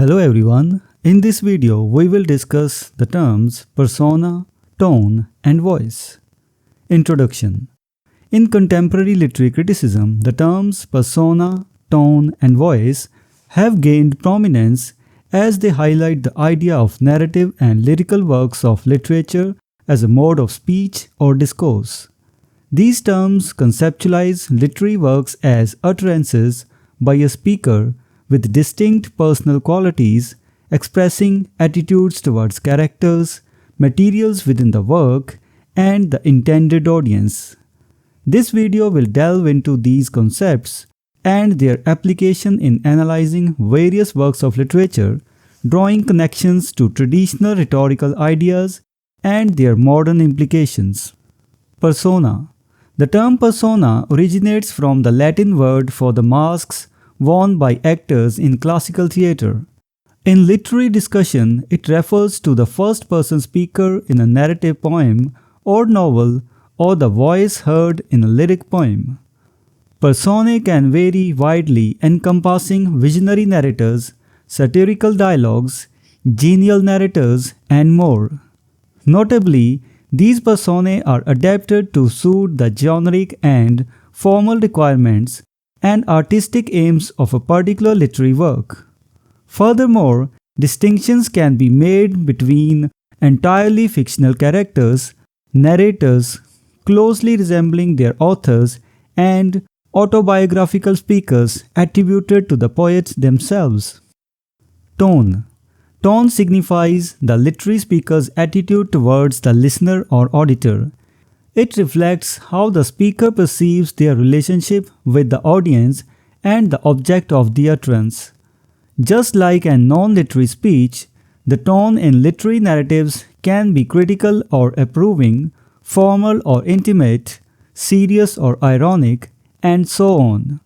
Hello everyone, in this video we will discuss the terms persona, tone and voice. Introduction. In contemporary literary criticism, the terms persona, tone and voice have gained prominence as they highlight the idea of narrative and lyrical works of literature as a mode of speech or discourse. These terms conceptualize literary works as utterances by a speaker with distinct personal qualities, expressing attitudes towards characters, materials within the work, and the intended audience. This video will delve into these concepts and their application in analyzing various works of literature, drawing connections to traditional rhetorical ideas and their modern implications. Persona. The term persona originates from the Latin word for the masks worn by actors in classical theatre. In literary discussion, it refers to the first-person speaker in a narrative poem or novel or the voice heard in a lyric poem. Personae can vary widely, encompassing visionary narrators, satirical dialogues, genial narrators, and more. Notably, these personae are adapted to suit the generic and formal requirements and artistic aims of a particular literary work. Furthermore, distinctions can be made between entirely fictional characters, narrators closely resembling their authors, and autobiographical speakers attributed to the poets themselves. Tone. Tone signifies the literary speaker's attitude towards the listener or auditor. It reflects how the speaker perceives their relationship with the audience and the object of the utterance. Just like a non-literary speech, the tone in literary narratives can be critical or approving, formal or intimate, serious or ironic, and so on.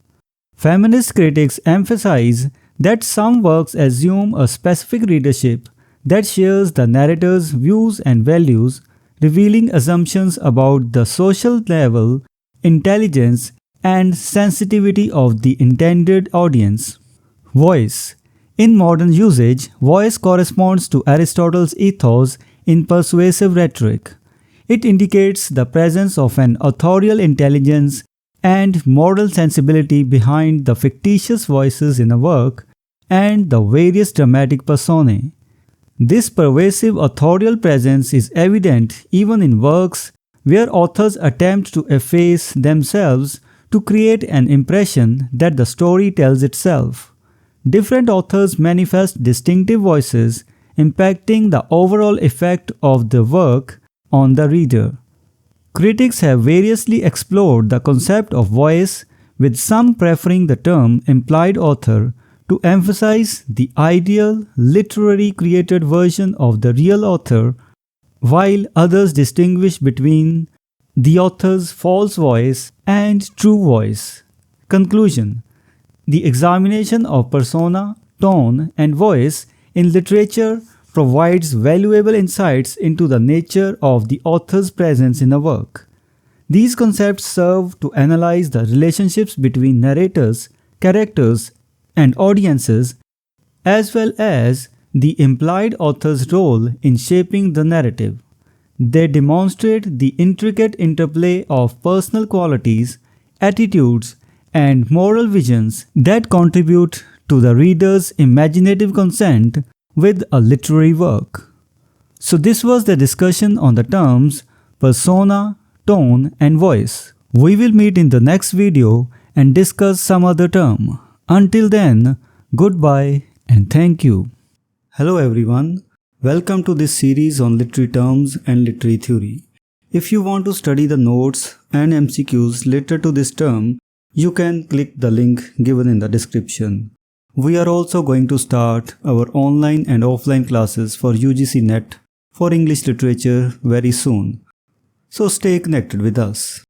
Feminist critics emphasize that some works assume a specific readership that shares the narrator's views and values, revealing assumptions about the social level, intelligence, and sensitivity of the intended audience. Voice. In modern usage, voice corresponds to Aristotle's ethos in persuasive rhetoric. It indicates the presence of an authorial intelligence and moral sensibility behind the fictitious voices in a work and the various dramatic personae. This pervasive authorial presence is evident even in works where authors attempt to efface themselves to create an impression that the story tells itself. Different authors manifest distinctive voices, impacting the overall effect of the work on the reader. Critics have variously explored the concept of voice, with some preferring the term implied author to emphasize the ideal, literary created version of the real author, while others distinguish between the author's false voice and true voice. Conclusion. The examination of persona, tone, and voice in literature provides valuable insights into the nature of the author's presence in a work. These concepts serve to analyze the relationships between narrators, characters, and audiences, as well as the implied author's role in shaping the narrative. They demonstrate the intricate interplay of personal qualities, attitudes, and moral visions that contribute to the reader's imaginative consent with a literary work. So this was the discussion on the terms persona, tone, and voice. We will meet in the next video and discuss some other term. Until then, goodbye and thank you. Hello everyone, welcome to this series on literary terms and literary theory. If you want to study the notes and MCQs related to this term, you can click the link given in the description. We are also going to start our online and offline classes for UGC NET for English literature very soon. So stay connected with us.